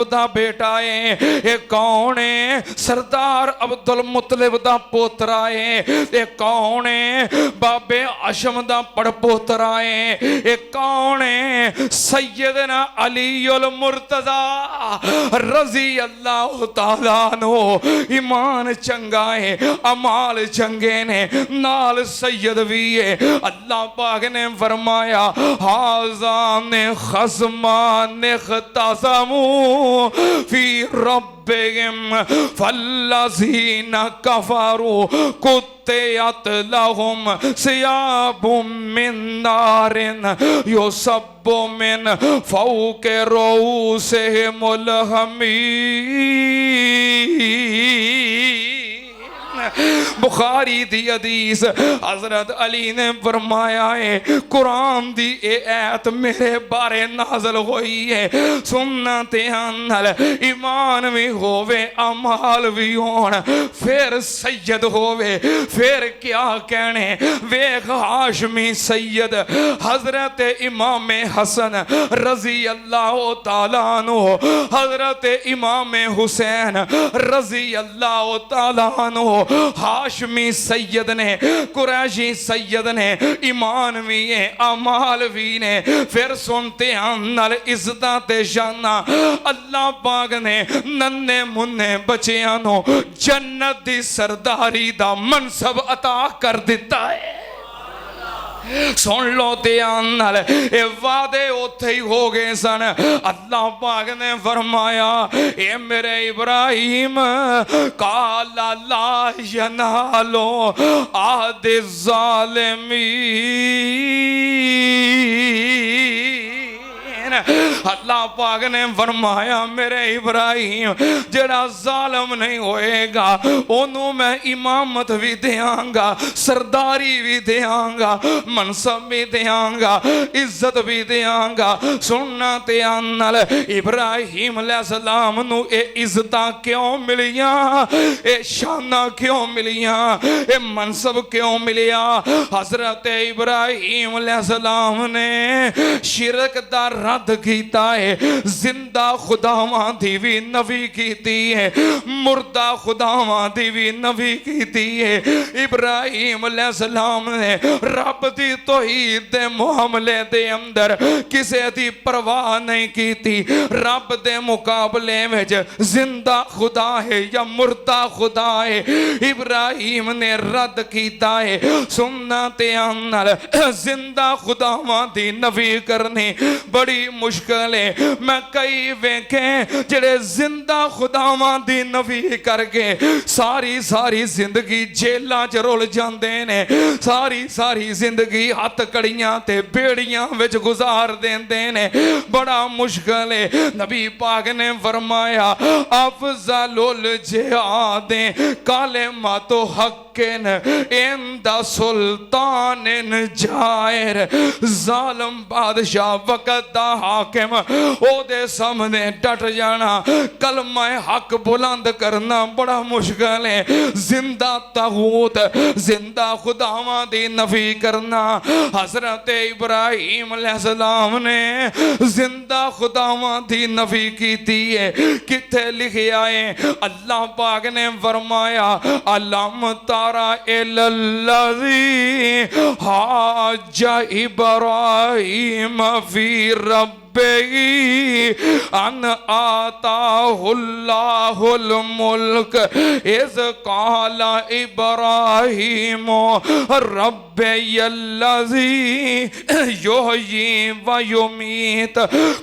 दा बेटा है, ये कौन है? सरदार अब्दुल मुतलिब दा पोतरा है। ये कौन है? बाबे हशम दा पड़पोतरा है। ये कौन है? सैयदना अलीउल मुर्तजा रजी अल्लाह तआला नो। ईमान चंगा है, अमाल चंगे ने, नाल सैयद भी है। अल्लाह पाक ने फरमाया हाज़ान खस्मान खतसमू फी रब्बिहिम फल्लज़ीना कफरू कुत्तियत लहुम सियाबुम मिन नारिन युसब्बु मिन फौक़ि रूसिहिमुल हमीम। बुखारी दी हदीस हजरत अली ने फरमाया है कुरान दी ए आयत मेरे बारे नाज़िल हुई है। सुनना ध्यान नाल, ईमान भी होवे अमाल भी होण, फिर सैयद होवे, फिर क्या कहने। वेख हाशमी सैयद हजरत इमाम हसन रजी अल्लाह तआला अन्हु, हजरत इमाम हुसैन रजी अल्लाह तआला अन्हु, हाशमी सैयद ने, कुरैशी सैयद ने, ईमान भी है अमाल भी ने। फिर सुनते हैं इज्जतां ते शाना अल्लाह पाक ने नन्हे मुन्ने बच्चियां नूं जन्नत दी सरदारी दा मनसब अता कर दिता है। सुन लो ध्यान नाल, ये वादे उत्थे ही हो गए सन। अल्लाह पाक ने फरमाया ए मेरे इब्राहिम काला ला यनालो आदे ज़ालिमीन। अल्लाह पाक ने फरमाया मेरे इब्राहिम जेड़ा जालम नहीं होएगा ओनू मैं इमामत भी देंगा, सरदारी भी देंगा, मनसब भी देंगा, इज्जत भी देंगा। सुनना ध्यान नाल, इब्राहिम अलैहिस्सलाम नू ए इज्जतां क्यों मिलियां, ए शाना क्यों मिलियां, ए मनसब क्यों मिलिया? हजरत इब्राहिम अलैहिस्सलाम ने शिरक दा रद्द कीता है, जिंदा खुदावां दी भी नफी कीती है, मुर्दा खुदावां दी भी नफी कीती है। इब्राहिम अलैहिस्सलाम ने रब दी तौहीद दे मुआमले दे अंदर किसे दी परवाह नहीं कीती। रब दे मुकाबले विच जिंदा खुदा है या मुर्दा खुदा है, इब्राहिम ने रद्द कीता है। सुनना ध्यान नाल, जिंदा खुदावां दी नफी करनी बड़ी मुश्किल है। मैं कई वेखे जेड़े जिंदा खुदावां दी नफी करके सारी सारी जिंदगी जेलां च रुल जांदे ने, सारी सारी जिंदगी हथ कड़ियां ते बेड़ियां विच गुजार देंदे ने। बड़ा मुश्किल है। नबी पाक ने फरमाया अफजलुल जिहाद कालिमातु हक्किन इंदा सुल्तानिन जाहिर। जालिम बादशाह वक़्त दा हाकिम ओदे सामने डट जाना, कलमा हक बुलंद करना बड़ा मुश्किल है। जिंदा तागूत, जिंदा खुदावां दी नफी करना। हजरत इब्राहिम अलैहिस्सलाम ने जिंदा खुदावां दी नफी कीती है। किथे लिखिया है? अल्लाह पाक ने फरमाया अलम तारा इलल्लज़ी हाजा इब्राहिम फी रब अन आताहुल्लाहुल मुल्क इज़ क़ाला इब्राहीम रब्बियल्लज़ी युहयी व युमीत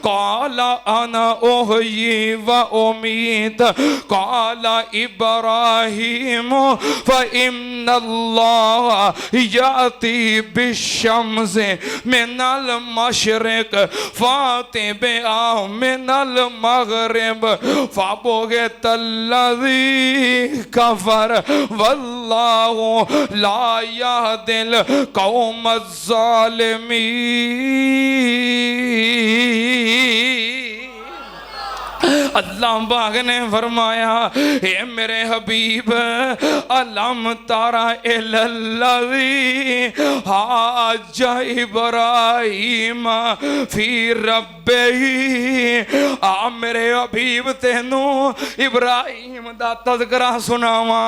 क़ाला अना उहयी व उमीत क़ाला इब्राहीम फ़इन्नल्लाह याती बिश्शम्सि मिनल मशरिक़ मिनल मगरिब फ़बुहितल्लज़ी कफ़र वल्लाहु ला यहदिल क़ौमज़्ज़ालिमीन। अल्लाह पाक ने फरमाया हे मेरे हबीब अलम तारा इल्लल्लज़ी हाजा इब्राहीम फी रब्बिही। आ मेरे हबीब तेनू इब्राहीम दा तज़किरा सुनावा।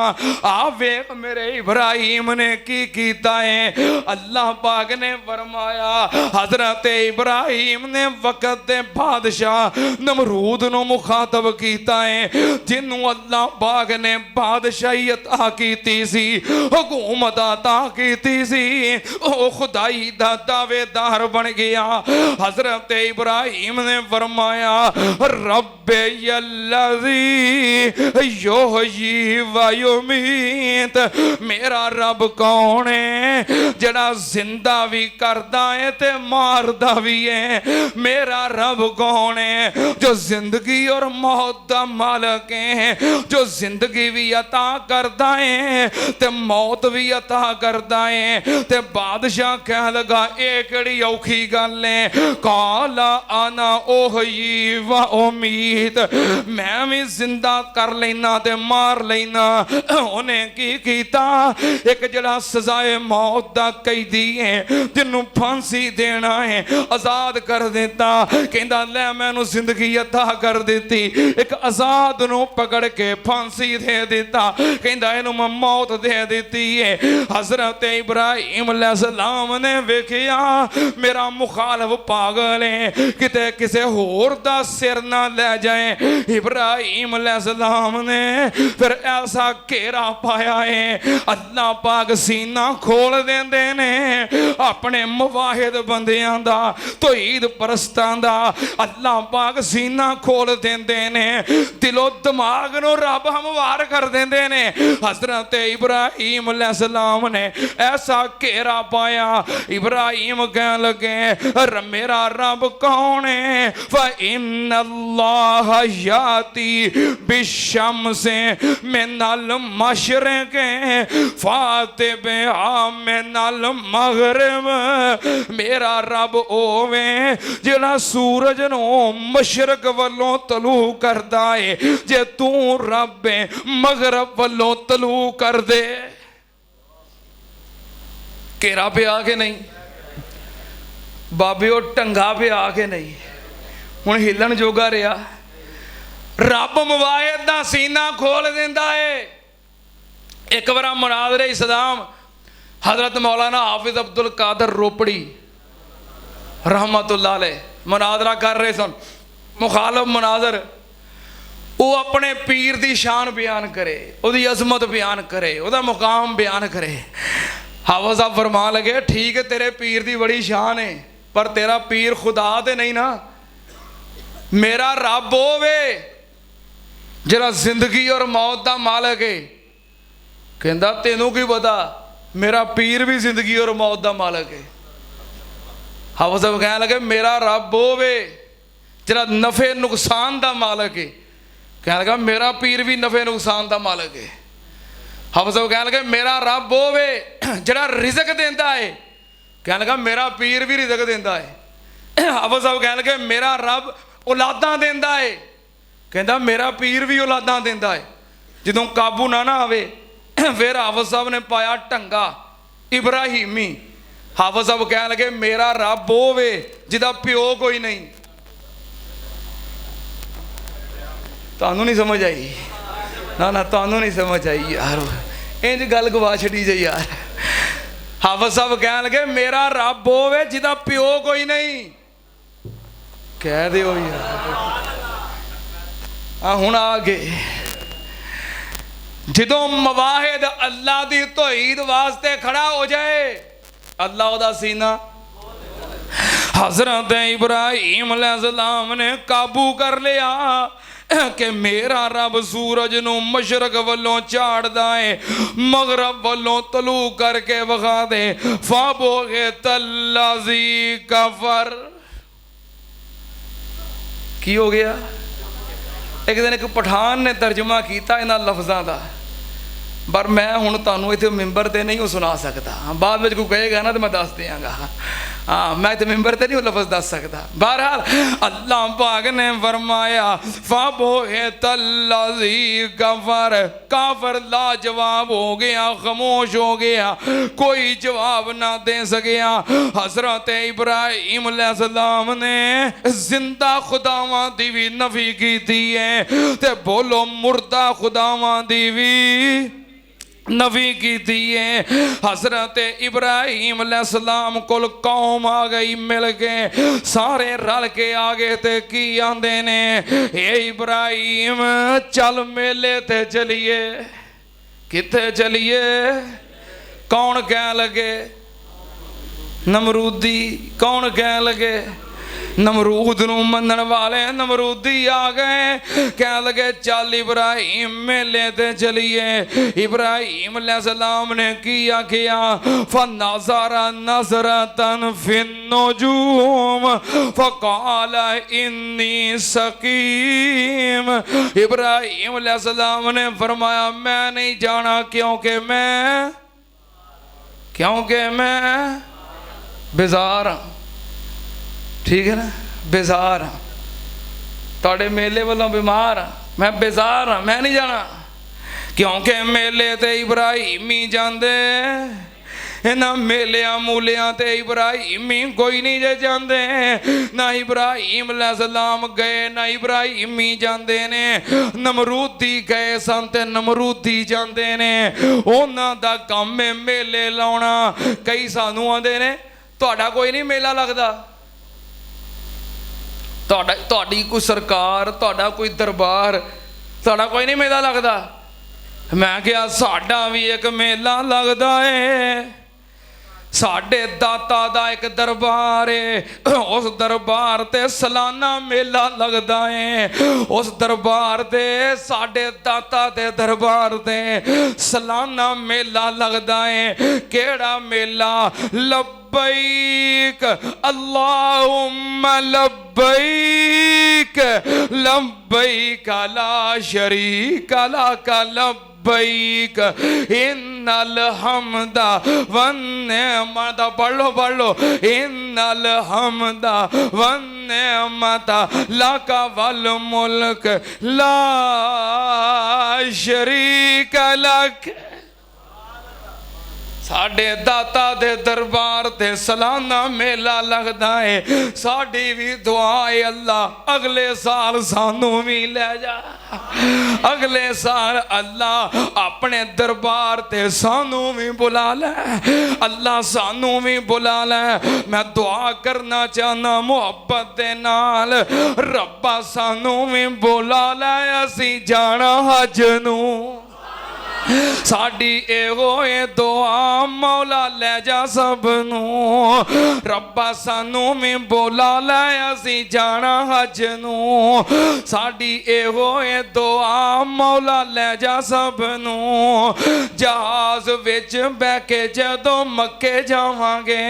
आ वेख मेरे इब्राहीम ने की कीता है। अल्लाह पाक ने फरमाया हजरत इब्राहीम ने वक़्त दे बादशाह नमरूद नू मुखातब कीता है जिन्नू अल्लाह पाक ने बादशाही अता कीती सी, हुकूमत अता कीती सी, ओ खुदाई दा दावेदार बन गया। हजरत इब्राहीम ने फरमाया रब्बे यल्लज़ी युहयी व युमीत। मेरा रब कौन है जड़ा जिंदा भी करदा है ते मारदा भी है। मेरा रब कौन है जो जिंदगी और मौत दा मालिक है, जो जिंदगी भी अता करदा है ते मौत भी अता करदा है। ते बादशाह कह लगा ये केड़ी औखी गल है। काला आना ओहयी व उमीत, मैं भी जिंदा कर लेना ते मार लेना। उन्हें की कीता एक जड़ा सजाए मौत दा कैदी है जिन्नू फांसी देना है आजाद कर देता। कहंदा ले मैनू जिंदगी अता कर देती, एक आजाद नू पकड़ के फांसी दे देता। कहंदा इनू मैं मौत दे देती है। हजरत इब्राहीम अलैहिस्सलाम ने वेखिया मेरा मुखालफ पागल है किते किसे होर दा सिर ना ले जाए। इब्राहीम अलैहिस्सलाम ने फिर ऐसा घेरा पाया है अल्लाह पाक सीना खोल देंदे ने अपने मुवाहिद बंदियां दा, तौहीद परस्तां दा। अल्लाह पाक सीना खोल देंदे ने, दिलो दिमाग नू रब हमवार कर देंदे ने। हजरत इब्राहीम अलैहिस्सलाम ने ऐसा घेरा पाया। इब्राहीम कह लगे मेरा रब कौन है। फ़इन्नल्लाह याती बिशम्से मिनल मशरिक़ फाते बिहा मिनल मग़रिब। मेरा रब ओवे जिहड़ा सूरज नू मशरक वल्लों तलू करदा है, जे तू रब है मगरब वल्लों तलू कर दे। घेरा पे आके नहीं बाबे वो ढंगा पे आके नहीं, हुण हिलन जोगा रहा। रब मुवाहिद दा सीना खोल देंदा है। एक बार मुनाज़रे इस्लाम हजरत मौलाना हाफिज अब्दुल कादर रोपड़ी रहमतुल्लाह अलैह मुनाज़रा कर रहे सन। मुखालफ मुनाज़र वो अपने पीर दी शान बयान करे, उसकी अजमत बयान करे, उसका मुकाम बयान करे। हाफिज साहब फरमा लगे ठीक है तेरे पीर दी बड़ी शान है पर तेरा पीर खुदा ते नहीं ना। मेरा रब होवे जरा जिंदगी और मौत दा मालिक है। कहंदा तेनू की पता मेरा पीर भी जिंदगी और मौत दा मालिक है। हाफिज साहब कहने लगे मेरा रब होवे जरा नफे नुकसान दा मालिक है। कहने लगा मेरा पीर भी नफे नुकसान दा मालिक है। हाफिज साहब कहने लगे मेरा रब होवे जरा रिज़्क देंदा है। कहने लगा मेरा पीर भी रिज़्क देंदा है। हाफिज साहब कहने लगे मेरा रब औलादा देंदा है। कहंदा मेरा पीर भी औलादा देंदा है। जदों काबू ना आवे फिर हाफिज साहब ने पाया ढंगा इब्राहीमी। हाफिज साहब कहने लगे मेरा रब होवे जिदा प्यो कोई नहीं। तुहानू नहीं समझ आई? ना ना तुहानू नहीं समझ आई यार, इंज गल गवा छड़ी जे यार। हाफिज साहब कहने लगे मेरा रब होवे जिदा प्यो कोई नहीं। कह दो यार हुण आ गए। जदों मवाहिद अल्लाह दी तौहीद वास्ते खड़ा हो जाए अल्लाह दा सीना। हजरत इब्राहीम अलैहिस्सलाम ने काबू कर लिया कि मेरा रब सूरज नू मशरक वल्लों झाड़दा है मगरब वल्लों तलू करके विखा दे। फाबोगे तल्लाजी कफर। की हो गया? एक दिन एक पठान ने तर्जमा किया इन्हां लफ्ज़ां दा। पर मैं हुण तुहानूं इत्थे मैंबर ते नहीं सुना सकता, बाद में कोई कहेगा ना तो मैं दस देंगा। हाँ, मैं तो मैंबर ते नहीं लफ्ज़ दस सकता। बहरहाल अल्लाह पाक ने फरमाया फ़बुहितल्लज़ी कफ़र, काफिर लाजवाब हो गया, खामोश हो गया, कोई जवाब ना दे सकिया। हज़रत इब्राहीम अलैहिस्सलाम ने जिंदा खुदावां दी भी नफी की है ते बोलो मुर्दा खुदावां दी भी नफी की है। हज़रत इब्राहीम अलैहिस्सलाम कोल कौम आ गई, मिल के सारे रल के आ गए ते की आंदे ने, ए इब्राहीम चल मेले ते चलिए। किथे चलिए? कौन कह लगे? नमरूदी। कौन कह लगे? नमरूद नूं मनण वाले नमरूदी आ गए, कह लगे चल इब्राहीम मेले ते चलिए। इब्राहीम अलैहिस्सलाम ने की आखिया, फनज़रा नज़रतन फिन्नुजूम फ़क़ाल इन्नी सकीम। इब्राहीम अलैहिस्सलाम ने फरमाया मैं नहीं जाना, क्योंकि मैं बेजार हाँ। ठीक है ना, बेजार हाँ। तुहाडे मेले वालों बीमार हाँ, मैं बेजार हाँ, मैं नहीं जाना। क्योंकि मेले ते इब्राहीमी जांदे, इन्हां मेलियां मूलियां ते इब्राहीमी कोई नहीं जे जांदे। ना इब्राहीम अलैहिस्सलाम गए, ना इब्राहीमी जांदे ने। नमरूदी गए सन ते नमरूदी जांदे ने। उन्हां दा काम है मेले लाउणा। कई सानू आंदे ने तुहाडा कोई नहीं मेला लगदा, तुहाडी कोई सरकार, तुहाडा कोई दरबार, तुहाडा कोई नहीं मेला लगदा। मैं क्या साडा भी एक मेला लगदा है। साडे दाता दा एक दरबार है, उस दरबार ते सालाना मेला लगदा है। उस दरबार ते साडे दाता दे दरबार ते सालाना मेला लगदा है। केड़ा मेला? लब्बैक अल्लाहुम्मा लब्बैक, लब्बैक ला शरीक लक, लब्बैक इन्नल हम्दा वन्निअमत। पढ़ लो इन्नल हम्दा वन्निअमत लक वल मुल्क ला शरीक लक। साडे दाता दे दरबार ते सालाना मेला लगदा है। साडी भी दुआ है अल्लाह अगले साल सानू भी ले जा, अगले साल अल्लाह अपने दरबार ते सानू भी बुला ले, अल्लाह सानू भी बुला ले। मैं दुआ करना चाहना मुहब्बत दे नाल, रब्बा सानू भी बुला ले, असी जाना हज नू। साडी एहो ए दुआ मौला ले जा सबनू, रब्बा सानू भी बुला ले, असी जाना हज नू। साडी एहो ए दुआ मौला ले जा सबनू। जहाज विच बह के जदों मक्के जावांगे,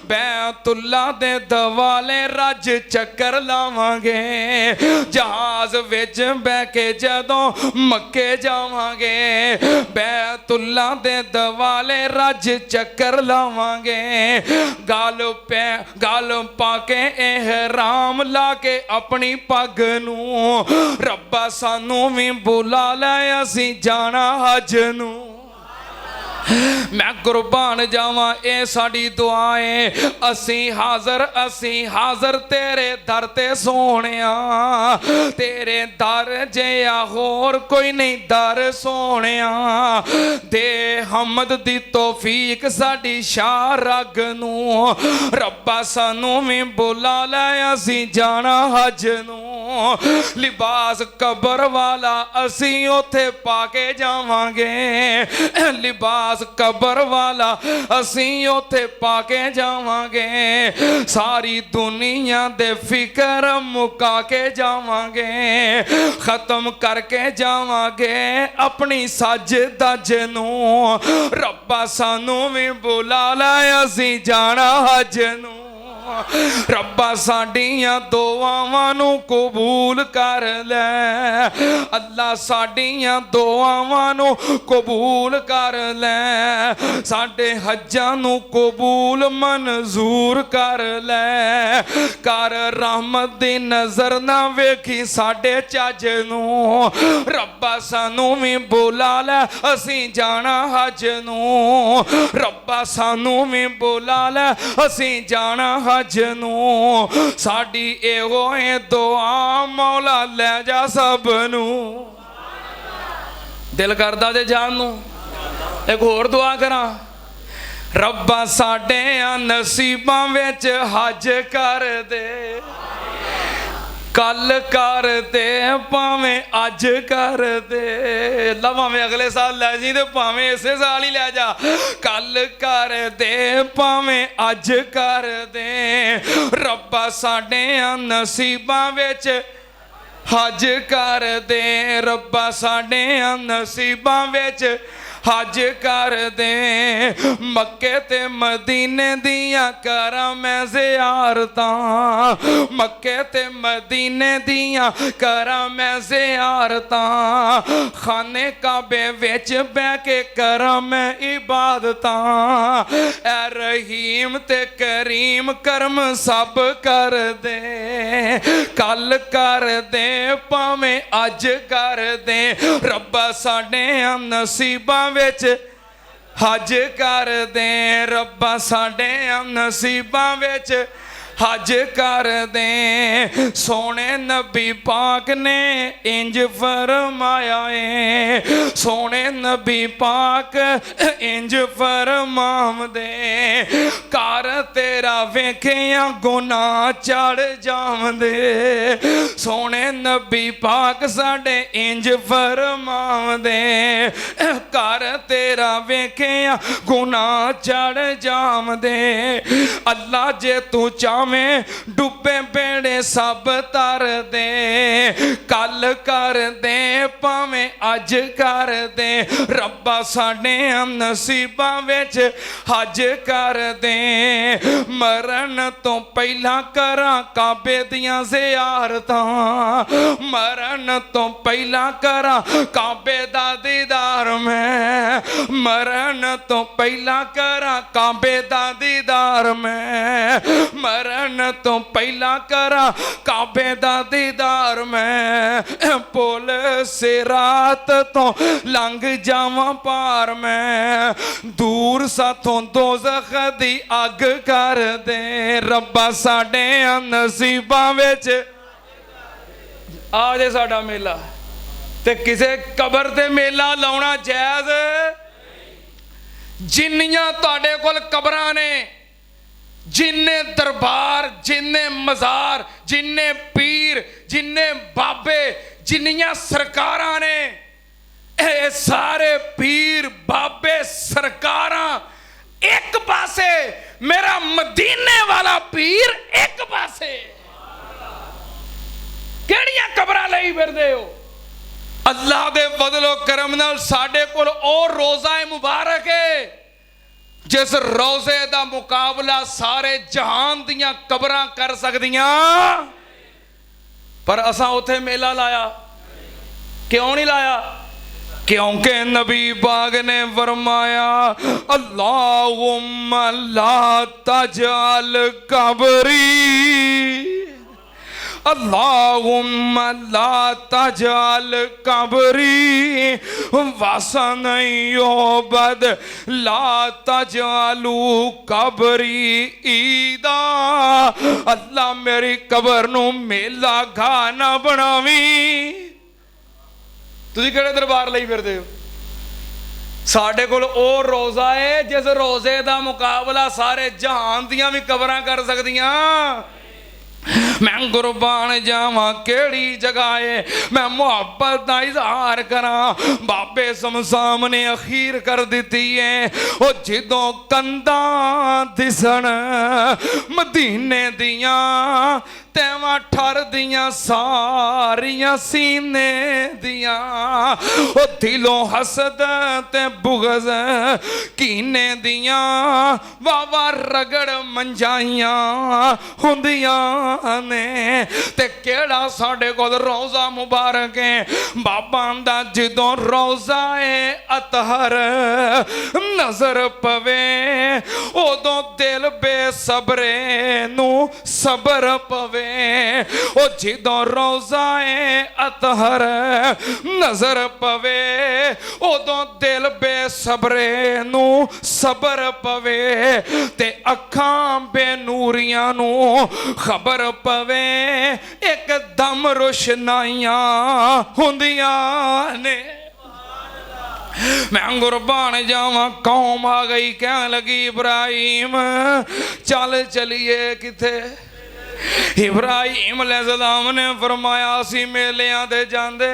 बैतुल्ला दे दवाले रज चक्कर लावांगे। जहाज विच बह के जदों मक्के जावांगे, बैतुल्ला दे दवाले रज चक्कर लावांगे। गल पाके एहराम ला के अपनी पग नू, रब्बा सानू भी बुला ले, असी जाना हज नू। मैं कुर्बान जावा ए साड़ी दुआ है। असी हाजर तेरे दर ते सोहणिया, तेरे दर जिहा होर कोई नहीं दर सोहणिया। दे हमद दी तौफीक साडी शाह रग नू, रब्बा सानू भी बुला ले, असी जाना हज नू। लिबास कबर वाला असी उथे पाके जावांगे, लिबास कबर वाला असी उथे पाके जावांगे। सारी दुनिया दे फिक्र मुका के जावांगे, खत्म करके जावांगे अपनी सज दज नू। रब्बा सानू भी बुला ले, असी जाना हज नू। ਰੱਬਾ ਸਾਡੀਆਂ ਦੁਆਵਾਂ ਨੂੰ ਕਬੂਲ ਕਰ ਲੈ। ਅੱਲਾ ਸਾਡੀਆਂ ਦੁਆਵਾਂ ਨੂੰ ਕਬੂਲ ਕਰ ਲੈ। ਸਾਡੇ ਹੱਜਾਂ ਨੂੰ ਕਬੂਲ ਮਨਜ਼ੂਰ ਕਰ ਲੈ। ਕਰ ਰਹਿਮਤ ਦੀ ਨਜ਼ਰ ਨਾ ਵੇਖੀ ਸਾਡੇ ਚੱਜ ਨੂੰ। ਰੱਬਾ ਸਾਨੂੰ ਵੀ ਬੁਲਾ ਲੈ ਅਸੀਂ ਜਾਣਾ ਹਜ ਨੂੰ। ਰੱਬਾ ਸਾਨੂੰ ਵੀ ਬੁਲਾ ਲੈ ਅਸੀਂ ਜਾਣਾ ਹਜ ਨੂੰ। ਸਾਡੀ ਇਹੋ ਏ ਦੁਆ ਮੌਲਾ ਲੈ ਜਾ ਸਭ ਨੂੰ। ਦਿਲ ਕਰਦਾ ਜੇ ਜਾਣ ਨੂੰ। ਇੱਕ ਹੋਰ ਦੁਆ ਕਰਾਂ। ਰੱਬਾ ਸਾਡੇ ਨਸੀਬਾਂ ਵਿੱਚ ਹਜ ਕਰ ਦੇ। ਕੱਲ ਕਰ ਦੇ ਭਾਵੇਂ ਅੱਜ ਕਰ ਦੇ। ਲਾ ਭਾਵੇਂ ਅਗਲੇ ਸਾਲ ਲੈ ਜੀ ਤੇ ਭਾਵੇਂ ਇਸੇ ਸਾਲ ਹੀ ਲੈ ਜਾ। ਕੱਲ ਕਰ ਦੇ ਭਾਵੇਂ ਅੱਜ ਕਰ ਦੇ। ਰੱਬਾ ਸਾਡੇ ਨਸੀਬਾਂ ਵਿੱਚ ਹਜ ਕਰ ਦੇ। ਰੱਬਾ ਸਾਡੇ ਨਸੀਬਾਂ ਵਿੱਚ ਹਜ ਕਰ ਦੇ। ਮੱਕੇ ਤੇ ਮਦੀਨੇ ਦੀਆਂ ਕਰਾਂ ਮੈਂ ਜ਼ਿਆਰਤਾਂ। ਮੱਕੇ ਤੇ ਮਦੀਨੇ ਦੀਆਂ ਕਰਾਂ ਮੈਂ ਜ਼ਿਆਰਤਾਂ। ਖਾਨੇ ਕਾਬੇ ਵਿੱਚ ਬਹਿ ਕੇ ਕਰਾਂ ਮੈਂ ਇਬਾਦਤਾਂ। ਐ ਰਹੀਮ ਤੇ ਕਰੀਮ ਕਰਮ ਸਭ ਕਰ ਦੇ। ਕੱਲ ਕਰ ਦੇ ਭਾਵੇਂ ਅੱਜ ਕਰ ਦੇ। ਰੱਬਾ ਸਾਡੇ ਨਸੀਬਾਂ ਵਿੱਚ ਹਜ ਕਰ ਦੇ। ਰੱਬਾ ਸਾਡੇ ਨਸੀਬਾਂ ਵਿੱਚ ਹਜ ਕਰ ਦੇ। ਸੋਹਣੇ ਨਬੀ ਪਾਕ ਨੇ ਇੰਜ ਫਰਮਾਇਆ ਏ। ਸੋਹਣੇ ਨਬੀ ਪਾਕ ਇੰਜ ਫਰਮਾਉਂਦੇ। ਘਰ ਤੇਰਾ ਵੇਖਿਆ ਗੁਨਾਹ ਚੜ ਜਾਵਦੇ। ਸੋਹਣੇ ਨਬੀ ਪਾਕ ਸਾਡੇ ਇੰਜ ਫਰਮਾਉਂਦੇ। ਘਰ ਤੇਰਾ ਵੇਖਿਆ ਗੁਨਾਹ ਚੜ ਜਾਵਦੇ। ਅੱਲਾ ਜੇ ਤੂੰ ਚਾਹ ਮੈਂ ਡੁੱਬੇ ਬੇੜੇ ਸਭ ਤਰ ਦੇ। ਕੱਲ ਕਰ ਦੇ ਭਾਵੇਂ ਅੱਜ ਕਰ ਦੇ। ਰੱਬਾ ਸਾਡੇ ਨਸੀਬਾਂ ਵਿੱਚ ਹਜ ਕਰ ਦੇ। ਮਰਨ ਤੋਂ ਪਹਿਲਾਂ ਕਰਾਂ ਕਾਬੇ ਦੀਆਂ ਜ਼ਿਆਰਤਾਂ। ਮਰਨ ਤੋਂ ਪਹਿਲਾਂ ਕਰਾਂ ਕਾਬੇ ਦਾ ਦੀਦਾਰ ਮੈਂ। ਮਰਨ ਤੋਂ ਪਹਿਲਾਂ ਕਰਾਂ ਕਾਬੇ ਦਾ ਦੀਦਾਰ ਮੈਂ। ਮਰਨ ਤੋਂ ਪਹਿਲਾਂ ਕਰਾਂ ਕਾਬੇ ਦਾ ਦੀਦਾਰ ਮੈਂ। ਪੁੱਲ ਸਿਰਾਤ ਤੋਂ ਲੰਘ ਜਾਵਾਂ ਪਾਰ ਮੈਂ। ਦੂਰ ਸਾਥੋਂ ਦੋਜ਼ਖ ਦੀ ਅੱਗ ਕਰ ਦੇ। ਰੱਬਾ ਸਾਡੇ ਨਸੀਬਾਂ ਵਿੱਚ ਆ ਜੇ ਸਾਡਾ ਮੇਲਾ। ਤੇ ਕਿਸੇ ਕਬਰ ਤੇ ਮੇਲਾ ਲਾਉਣਾ ਜਾਇਜ਼। ਜਿੰਨੀਆਂ ਤੁਹਾਡੇ ਕੋਲ ਕਬਰਾਂ ਨੇ, ਜਿੰਨੇ ਦਰਬਾਰ, ਜਿੰਨੇ ਮਜ਼ਾਰ, ਜਿੰਨੇ ਪੀਰ, ਜਿੰਨੇ ਬਾਬੇ, ਜਿੰਨੀਆਂ ਸਰਕਾਰਾਂ ਨੇ, ਇਹ ਸਾਰੇ ਪੀਰ ਬਾਬੇ ਸਰਕਾਰਾਂ ਇੱਕ ਪਾਸੇ, ਮੇਰਾ ਮਦੀਨੇ ਵਾਲਾ ਪੀਰ ਇੱਕ ਪਾਸੇ। ਕਿਹੜੀਆਂ ਕਬਰਾਂ ਲਈ ਫਿਰਦੇ ਹੋ? ਅੱਲਾਹ ਦੇ ਫਜ਼ਲ ਕਰਮ ਨਾਲ ਸਾਡੇ ਕੋਲ ਉਹ ਰੋਜ਼ਾ ਮੁਬਾਰਕ ਹੈ ਜਿਸ ਰੋਜ਼ੇ ਦਾ ਮੁਕਾਬਲਾ ਸਾਰੇ ਜਹਾਨ ਦੀਆਂ ਕਬਰਾਂ ਕਰ ਸਕਦੀਆਂ। ਪਰ ਅਸਾਂ ਉੱਥੇ ਮੇਲਾ ਲਾਇਆ। ਕਿਉਂ ਨਹੀਂ ਲਾਇਆ? क्योंकि नबी पाक ने फरमाया अल्लाहुम्मा ला तजअल कब्री, अल्लाहुम्मा ला तजअल कब्री वसन युबद, ला तजअलू कब्री ईदा। अल्लाह मेरी कबर नूं मेला घा ना बनावी। ਤੁਸੀਂ ਕਿਹੜੇ ਦਰਬਾਰ ਲਈ ਫਿਰਦੇ ਹੋ? ਸਾਡੇ ਕੋਲ ਉਹ ਰੋਜ਼ਾ ਹੈ ਜਿਸ ਰੋਜ਼ੇ ਦਾ ਮੁਕਾਬਲਾ ਸਾਰੇ ਜਹਾਨ ਦੀਆਂ ਵੀ ਕਬਰਾਂ ਕਰ ਸਕਦੀਆਂ। मैं कुर्बान जावा केड़ी जगह है, मैं मुहब्बत का इजहार करा। बाबे समसाम ने अखीर कर दी है। वो जिदों कंधा दिसन मदीने दियां तैवां ठर दियां सारियां सीने दियां ओ दिलों हसद ते बुगज कीने दियां वावा रगड़ मंजाइयां हुंदियां ने ते केड़ा साडे कोल रोज़ा मुबारक है बाबा दा जदों रोज़ा ए अतहर नजर पवे उदों दिल बेसबरे नू सबर पवे ओ जदों रोज़ा ए अतहर नजर पवे उदों दिल बेसबरे नू सबर पवे ते अखां बेनूरियां नू खबर पवे एकदम रोशनाइयां हुंदियां ने मैं कुर्बान जावा कौम आ गई कह लगी इब्राहिम चल चलिए किथे इब्राहिम अलैहिस्सलाम ने फरमाया सी मेलियां ते जांदे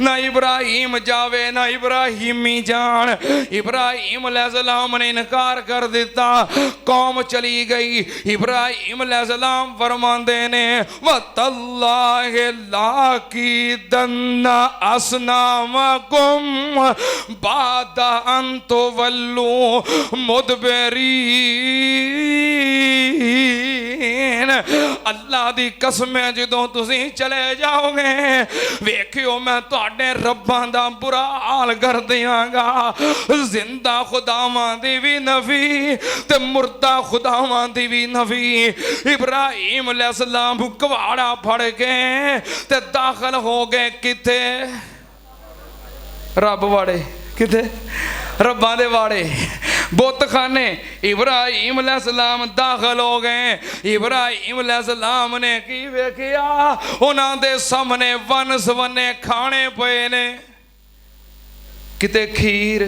ना इब्राहिम जावे ना इब्राहिमी जान इब्राहिम अलैहिस्सलाम ने इनकार कर दिता कौम चली गई इब्राहिम अलैहिस्सलाम फरमांदे ने वतल्लाहि लाकीदन्ना अस्नामकुम बादा अंतो वल्लू मुदबरीन अल्लाह दी कसम है जदों तुसीं चले जाओगे वेखियो मैं तुहाडे रब्बां दा बुरा हाल कर दियांगा जिंदा खुदावां दी भी नफी ते मुर्दा खुदावां दी भी नफी इब्राहिम अलैहिस्सलाम कवाड़ा फड़ के ते दाखल हो गए किथे रब वाड़े किथे रब्बां दे वाड़े बुतखाने इब्राहिम अलैहिस्सलाम दाखिल हो गए इब्राहिम अलैहिस्सलाम ने की वेखिया उन्हां दे सामने वन सवने खाने पे ने किते खीर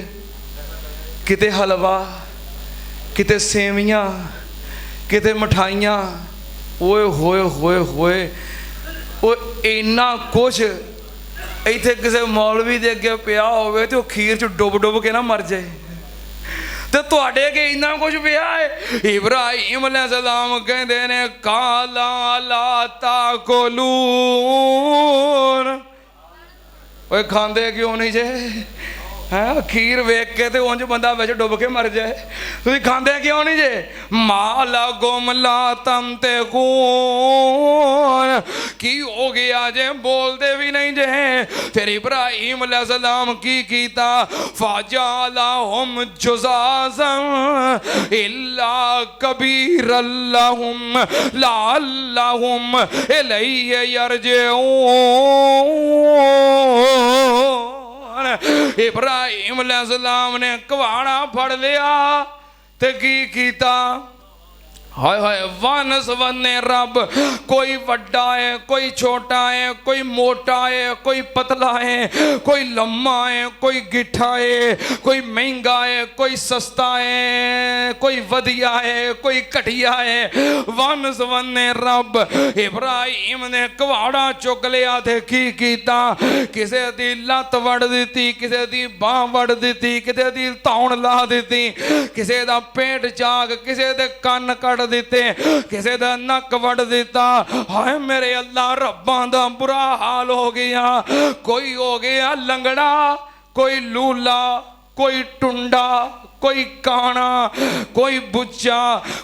किते हलवा किते सेवियां किते मिठाइयां ओए होए होए होए ओ इन्ना कुछ इत्थे किसी मौलवी दे अगे पिया होवे ते खीर च डुब डुब के ना मर जाए ते तुहाडे अगे इन्ना कुछ पिया है इब्राहिम अलैहिस्सलाम कहंदे ने काला ला ताकुलून ओए खांदे क्यों नहीं जे है खीर वेख के ते उंज बंदा विच डुब के मर जाए तुसीं खांदे क्यों नहीं जे माला गुमला तम ते कून की हो गया जे बोलते भी नहीं जे फिर इब्राहिम अलैहिस्सलाम की कीता फजालहुम जुज़ाज़न इल्ला कबीरल्लहुम लअल्लहुम इलैहि यरजिऊन इब्राहिम अलैहिस्सलाम ने कवाड़ा फड़ लिया ते की कीता हाय हाय वन सवने रब कोई वड्डा है कोई छोटा है कोई मोटा है कोई पतला है कोई लम्मा है कोई गिठा है कोई महंगा है कोई सस्ता है कोई वधिया है कोई घटिया है वन सवने रब इब्राहिम ने कवाड़ा चुक लिया ते की कीता किसे दी लत वड़ दी किसे दी बाह वड़ दी किसे दी धौण ला दी किसे दा पेट चाक किसे दे कन्न कट दिते किसे दा नक वड़ दिता हाय मेरे अल्लाह रब्बां दा बुरा हाल हो गया कोई हो गया लंगड़ा कोई लूला कोई टुंडा कोई काना कोई बुच्चा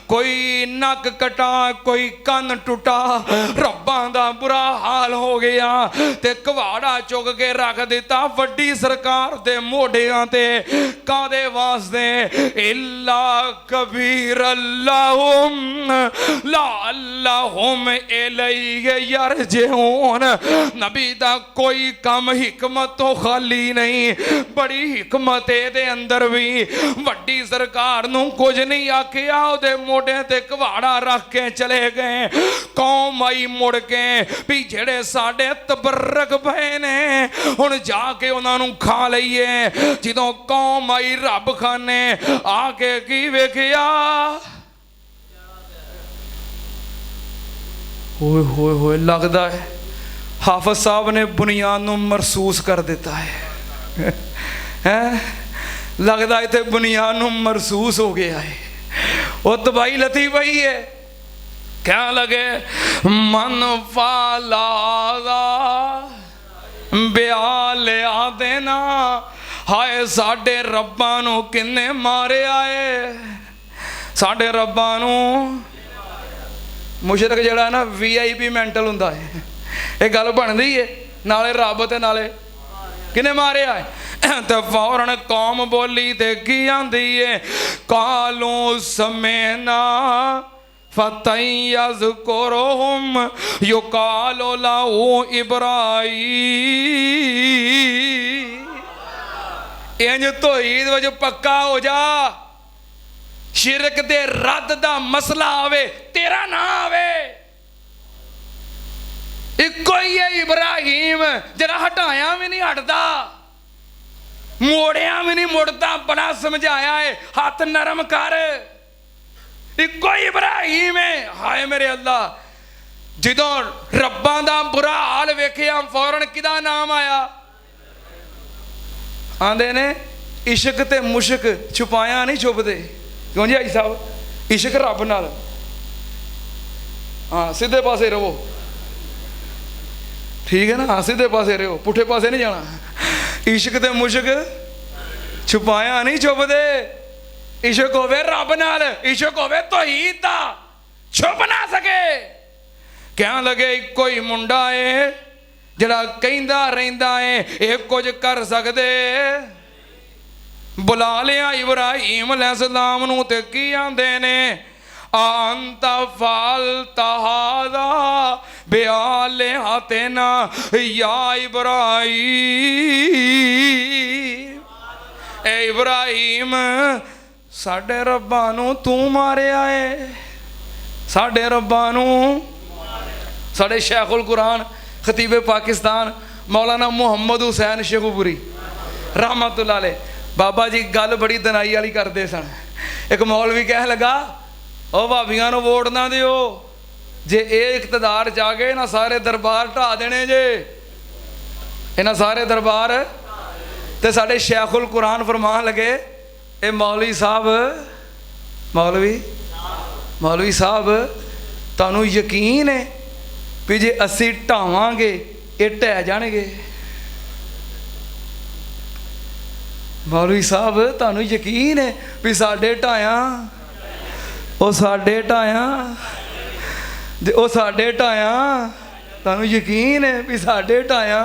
कोई नक कटा कोई कन्न टुटा रब्बां दा बुरा हाल हो गया ते कवाड़ा चुक के रख दिता वड्डी सरकार दे मोढियां ते कादे वास्ते इल्ला कबीरल्लहुम लअल्लहुम इलैहि यरजिऊन नबी दा कोई कम हिकमत तो खाली नहीं बड़ी हिकमत दे अंदर भी वड्डी सरकार नूं कुछ नहीं आखिया उहदे मोढे ते कवाड़ा रख के चले गए कौम आई मुड़ के भी जेड़े साडे तबर्रक पए ने हुण जाके उन्हां नूं खा लईए जदों कौम आई रब खाने आके की वेखिया होए होए होए लगदा है हाफिज साहब ने बुनियाद नूं महसूस कर दिता है हैं लगता इतने बुनियाद नूं महसूस हो गया है वो तबाही लथी पई है क्या लगे मन वाला दा ब्याह लिया देना। हाय साडे रब्बां नूं किन्ने मारिया है, साडे रब्बां नूं। मुशरक जिहड़ा ना VIP मैंटल हुंदा है, ये गल बनदी है, नाले रब ते नाले किन्ने मारिया है। तो फौरन कौम बोली ते की आंदी है, कालू समेना फतयज़कुरुहुम युकालु लहू इब्राहीम। इंज तौहीद विच पक्का हो जा, शिरक दे रद दा मसला आवे तेरा ना आवे। इक्को ही है इब्राहीम, जरा हटाया भी नहीं हटदा, मोड़िया भी नहीं मुड़दा। बड़ा समझाया है, हाथ नरम कर। इक्को ही इब्राहीम है। हाय मेरे अल्लाह, जदों रब्बां दा बुरा हाल वेखिया फौरन किदा नाम आया। आंदे ने इश्क ते मुश्क छुपाया नहीं छुपदे। क्यों जी आई साहब, इश्क रब नाल। हाँ सीधे पासे रहो, ठीक है ना। हाँ सीधे पासे रहो, पुठे पासे नहीं जाना। इश्क ते मुश्क छुपाया नहीं छुपदे। इश्क होवे रब नाल, इश्क होवे तौहीद दा, छुप ना सके। कहन लगे इक्को ही मुंडा है जड़ा कहंदा रहिंदा है ये कुछ कर सकदे। बुला लिया इब्राहीम अलैहिस्सलाम नूं ते की आंदे ने, अंत फालता हादा बिआलिहतिना या इब्राहीम। ए इब्राहीम साडे रब्बां नूं तू मारिया है, साडे रब्बां नूं। साडे शेखुल कुरान खतीबे पाकिस्तान मौलाना मुहम्मद हुसैन शेखुपुरी रहमतुल्लाह अलैह बाबा जी गल बड़ी दनाई वाली करते सन। एक मौलवी कह लगा, ओ भाबियां नूं वोट ना दिओ, जे ये इकतदार च आ गए ना सारे दरबार ढा देने जे, इन्हां सारे दरबार। ते साडे शेखुल कुरान फरमान लगे, ए मौलवी साहब, मौलवी साहब तुहानूं यकीन है भी जे असी ढावांगे ये ढह जाणगे। मौलवी साहब तुहानूं यकीन है भी साडे ढाया, ओ साडे ढाया, ओ साडे ढाया, तुहानूं यकीन है भी साडे ढाया।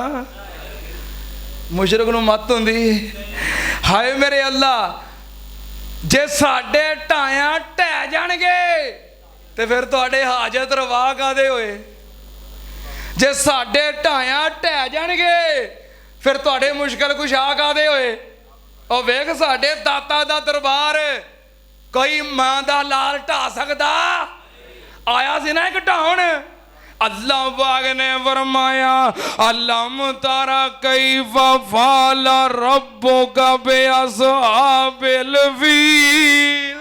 मुशरक नूं मत हुंदी, हाय मेरे अल्लाह, जे साडे ढाया ढह जाणगे ते फिर तुहाडे हाजत रवा कादे होए। जे साडे ढाया ढह जाणगे फिर तुहाडे मुश्किल कुशा कादे होए। और वेख साडे दाता दा दरबार, कोई मां दा लाल ढा सकदा? आया सी ना एक ढाउण। अल्लाह पाक ने फरमाया, अलम तारा कैफा फाला रब्बुका बिअस्हाबिल फील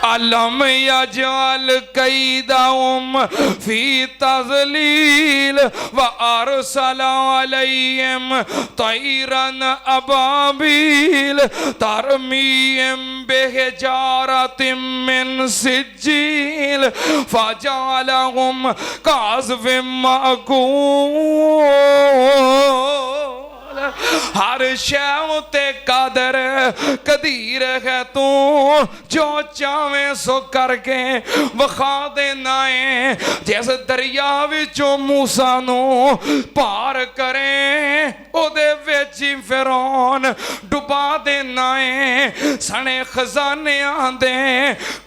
अलम यजअल कैदहुम फी तज़लील व अरसल अलैहिम तैरन अबाबील तरमीहिम बिहिजारतिम मिन सिज्जील फजअलहुम कअस्फिम मअकूल। हर शय ते कादर कदीर है तू, जो चावे सो करके वखा देना है। जिस दरिया विचों मूसा नू पार करे ओदे विच फिरौन डुबा देना है। सने खजानियां दे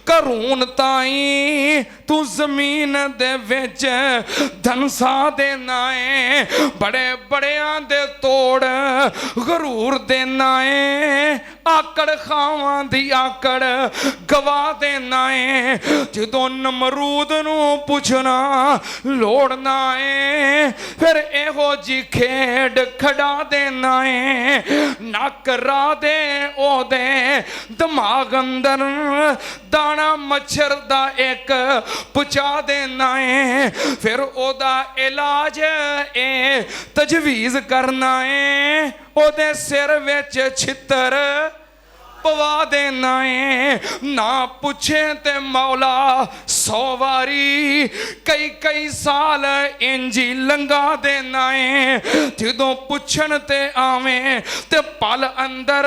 करून ताई तू जमीन दे विच धनसा देना है। बड़े बड़ियां दे तोड़ गरूर देना है। आकड़ खावां दी आकड़ गवा देना है। जदों नमरूद नू पुछना लोड़ना है, फिर एहो जी खेड खड़ा देना है। नक रा दे ओदे दिमाग अंदर दाना मच्छर दा एक पुचा देना है। फिर ओदा इलाज ए तजवीज़ करना है। ओदे सिर विच छितर ਪਵਾ ਦੇਣਾ ਏ ਨਾ ਪੁੱਛੇ ਤੇ ਮੌਲਾ 100 ਵਾਰੀ ਕਈ ਸਾਲ ਇੰਜੀ ਲੰਘਾ ਦੇਣਾ ਏ ਜਦੋਂ ਪੁੱਛਣ ਤੇ ਆਵੇਂ ਤੇ ਪਲ ਅੰਦਰ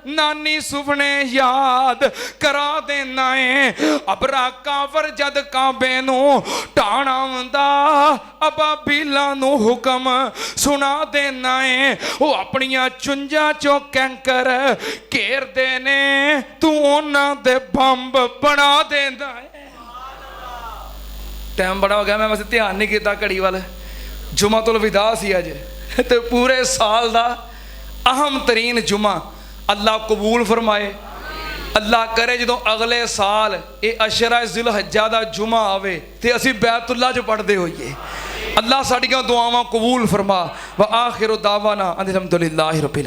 ਨਾਨੀ ਸੁਪਨੇ ਯਾਦ ਕਰਾ ਦੇਣਾ ਏ ਅਬਰਾ ਕਾਫਰ ਜਦ ਕਾਬੇ ਨੂੰ ਢਾਣਾ ਹੁੰਦਾ ਅਬਾਬੀਲਾਂ ਨੂੰ ਹੁਕਮ ਸੁਣਾ ਦੇਣਾ ਏ ਉਹ ਆਪਣੀਆਂ ਚੁੰਝਾਂ ਚੋਂ ਕੈਂਕਰ ਘੇਰਦੇ ਨੇ ਤੂੰ ਉਹਨਾਂ ਦੇ ਬੰਬ ਬਣਾ ਦੇਂਦਾ ਹੈ। ਟਾਈਮ ਬੜਾ ਹੋ ਗਿਆ, ਮੈਂ ਵੈਸੇ ਧਿਆਨ ਨਹੀਂ ਕੀਤਾ ਘੜੀ ਵੱਲ। ਜੁਮਾਤੁਲ ਵਿਦਾ ਸੀ ਅੱਜ ਤੇ ਪੂਰੇ ਸਾਲ ਦਾ ਅਹਿਮ ਤਰੀਨ ਜੁਮਾ ਅੱਲਾ ਕਬੂਲ ਫਰਮਾਏ। ਅੱਲਾ ਕਰੇ ਜਦੋਂ ਅਗਲੇ ਸਾਲ ਇਹ ਅਸ਼ਰਾ ਜ਼ਿਲਹੱਜਾ ਦਾ ਜੁਮਾ ਆਵੇ ਤੇ ਅਸੀਂ ਬੈਤੁੱਲਾ 'ਚ ਪੜ੍ਹਦੇ ਹੋਈਏ। ਅੱਲਾ ਸਾਡੀਆਂ ਦੁਆਵਾਂ ਕਬੂਲ ਫਰਮਾ। व आखिर दावाना अनिल हम्दुलिल्लाहि रब्बिल